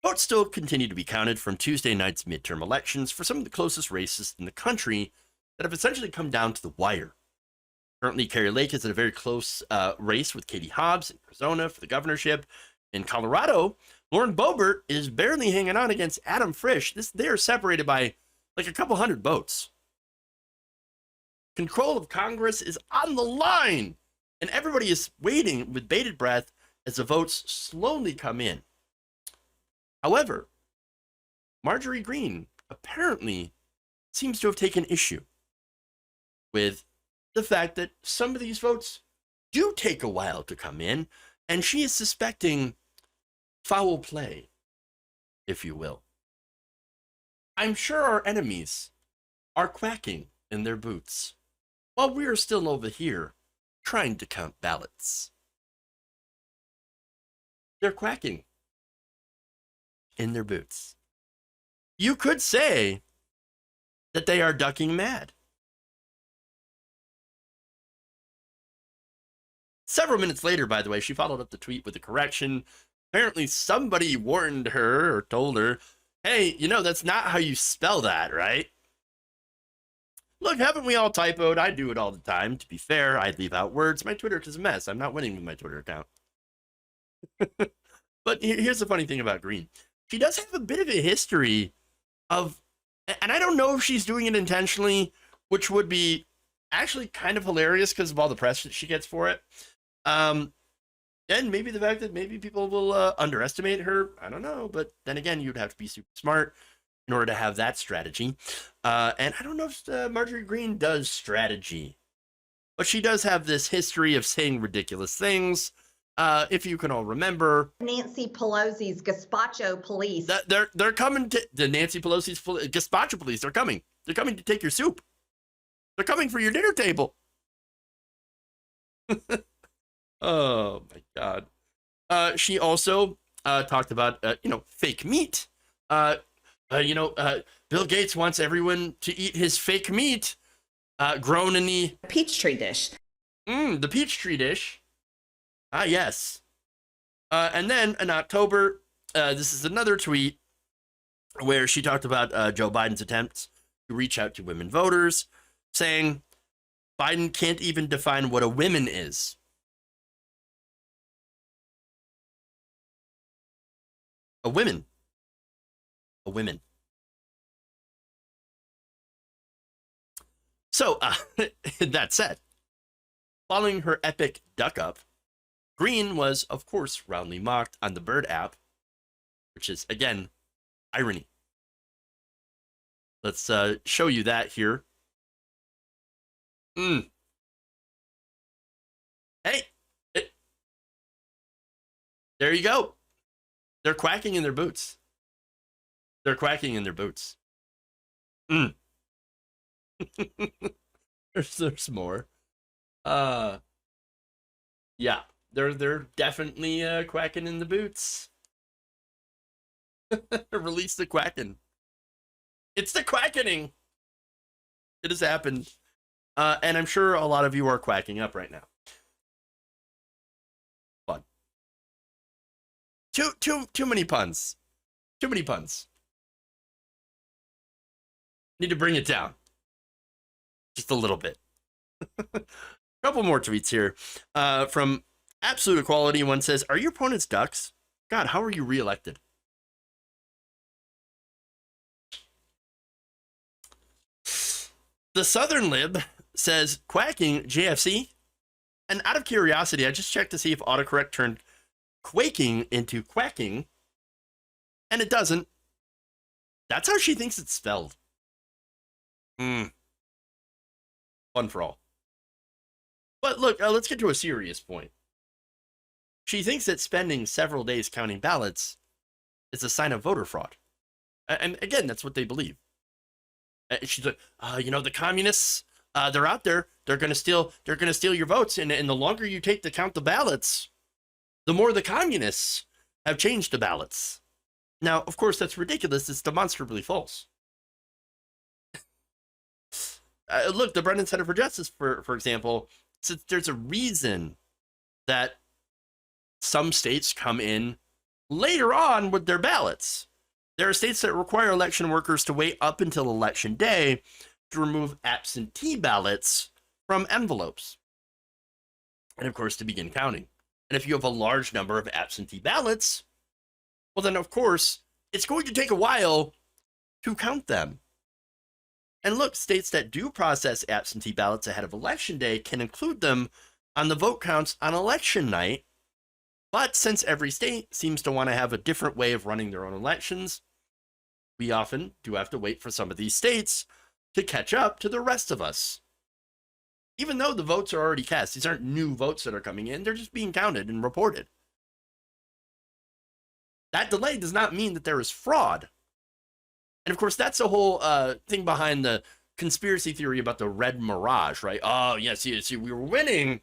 Votes still continue to be counted from Tuesday night's midterm elections for some of the closest races in the country that have essentially come down to the wire. Currently, Kari Lake is in a very close race with Katie Hobbs in Arizona for the governorship. In Colorado, Lauren Boebert is barely hanging on against Adam Frisch. They are separated by like a couple hundred votes. Control of Congress is on the line, and everybody is waiting with bated breath as the votes slowly come in. However, Marjorie Greene apparently seems to have taken issue with the fact that some of these votes do take a while to come in, and she is suspecting foul play, if you will. I'm sure our enemies are quacking in their boots while we are still over here trying to count ballots. They're quacking in their boots. You could say that they are ducking mad. Several minutes later, by the way, she followed up the tweet with a correction. Apparently somebody warned her or told her, hey, you know, that's not how you spell that, right? Look, haven't we all typoed? I do it all the time. To be fair, I leave out words. My Twitter is a mess. I'm not winning with my Twitter account. But here's the funny thing about Greene. She does have a bit of a history of, and I don't know if she's doing it intentionally, which would be actually kind of hilarious because of all the press that she gets for it. And maybe the fact that maybe people will underestimate her. I don't know. But then again, you'd have to be super smart in order to have that strategy. And I don't know if Marjorie Greene does strategy, but she does have this history of saying ridiculous things. If you can all remember, Nancy Pelosi's gazpacho police. They're coming to the Nancy Pelosi's gazpacho police. They're coming. They're coming to take your soup. They're coming for your dinner table. Oh my God. She also talked about fake meat. Bill Gates wants everyone to eat his fake meat grown in the Peachtree dish. The Peachtree dish. Ah, yes. And then in October, this is another tweet where she talked about Joe Biden's attempts to reach out to women voters, saying Biden can't even define what a woman is. A women. A women. So, that said, following her epic duck up, Greene was, of course, roundly mocked on the Bird app, which is, again, irony. Let's show you that here. Hey! There you go. They're quacking in their boots. They're quacking in their boots. There's more. Yeah. They're definitely quacking in the boots. Release the quacking. It's the quackening. It has happened. And I'm sure a lot of you are quacking up right now. Fun. Too many puns. Too many puns. Need to bring it down. Just a little bit. A couple more tweets here. From Absolute Equality, one says, are your opponents ducks? God, how are you reelected? The Southern Lib says, quacking JFC. And out of curiosity, I just checked to see if autocorrect turned quaking into quacking. And it doesn't. That's how she thinks it's spelled. Fun for all. But look, let's get to a serious point. She thinks that spending several days counting ballots is a sign of voter fraud. And again, that's what they believe. She's like, the communists, they're out there. They're going to steal your votes. And the longer you take to count the ballots, the more the communists have changed the ballots. Now, of course, that's ridiculous. It's demonstrably false. Look, the Brennan Center for Justice, for example, says there's a reason that some states come in later on with their ballots. There are states that require election workers to wait up until election day to remove absentee ballots from envelopes. And of course, to begin counting. And if you have a large number of absentee ballots, well, then of course, it's going to take a while to count them. And look, states that do process absentee ballots ahead of election day can include them on the vote counts on election night. But since every state seems to want to have a different way of running their own elections, we often do have to wait for some of these states to catch up to the rest of us. Even though the votes are already cast, these aren't new votes that are coming in, they're just being counted and reported. That delay does not mean that there is fraud. And of course, that's the whole thing behind the conspiracy theory about the red mirage, right? Oh, yes, see, we were winning.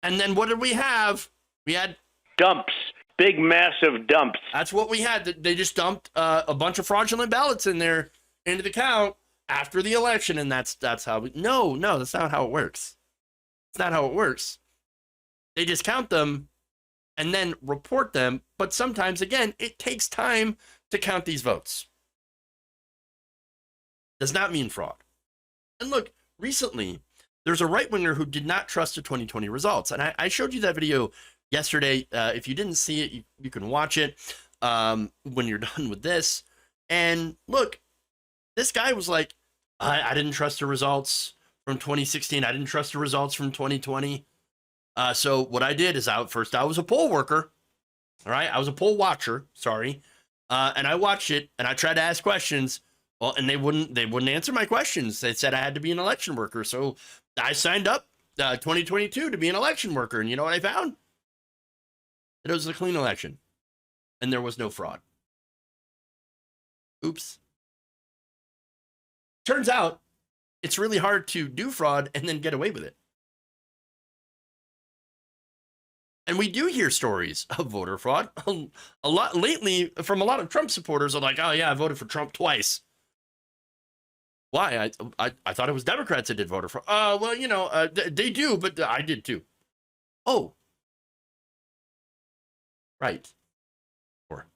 And then what did we have? We had dumps, big, massive dumps. That's what we had. They just dumped a bunch of fraudulent ballots in there into the count after the election, and that's how we. No, that's not how it works. It's not how it works. They just count them and then report them, but sometimes, again, it takes time to count these votes. Does not mean fraud. And look, recently, there's a right-winger who did not trust the 2020 results, and I showed you that video yesterday. If you didn't see it, you can watch it when you're done with this. And look, this guy was like, I didn't trust the results from 2016. I didn't trust the results from 2020. So what I did is I was a poll worker. All right. I was a poll watcher. Sorry. And I watched it and I tried to ask questions. Well, and they wouldn't answer my questions. They said I had to be an election worker. So I signed up 2022 to be an election worker. And you know what I found? That it was a clean election and there was no fraud. Oops. Turns out it's really hard to do fraud and then get away with it. And we do hear stories of voter fraud a lot lately from a lot of Trump supporters are like, oh yeah, I voted for Trump twice. Why? I thought it was Democrats that did voter fraud. Well, you know, they do, but I did too. Oh. Right. Or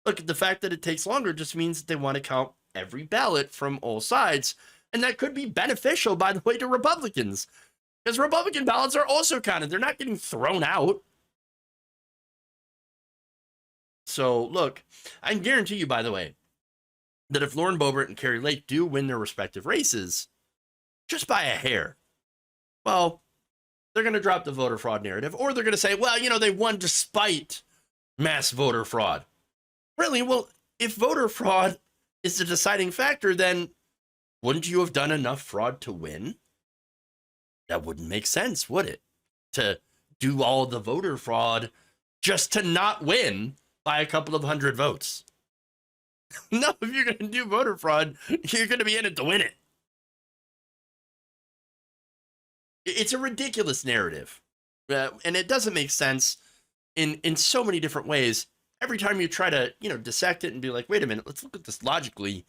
look, the fact that it takes longer just means that they want to count every ballot from all sides. And that could be beneficial, by the way, to Republicans. Because Republican ballots are also counted. They're not getting thrown out. So, look, I can guarantee you, by the way, that if Lauren Boebert and Kari Lake do win their respective races, just by a hair, well, they're going to drop the voter fraud narrative. Or they're going to say, well, you know, they won despite mass voter fraud. Really? Well, if voter fraud is the deciding factor, then wouldn't you have done enough fraud to win? That wouldn't make sense, would it? To do all the voter fraud just to not win by a couple of hundred votes. No, if you're going to do voter fraud, you're going to be in it to win it. It's a ridiculous narrative. And it doesn't make sense in so many different ways. Every time you try to, dissect it and be like, wait a minute, let's look at this logically,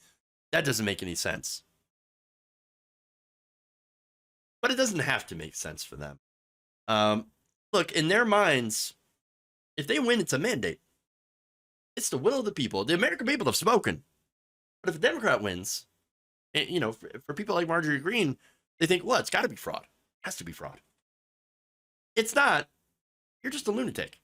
that doesn't make any sense. But it doesn't have to make sense for them. Look, in their minds, if they win, it's a mandate. It's the will of the people. The American people have spoken. But if a Democrat wins, for people like Marjorie Greene, they think, well, it's got to be fraud. It has to be fraud. It's not. You're just a lunatic.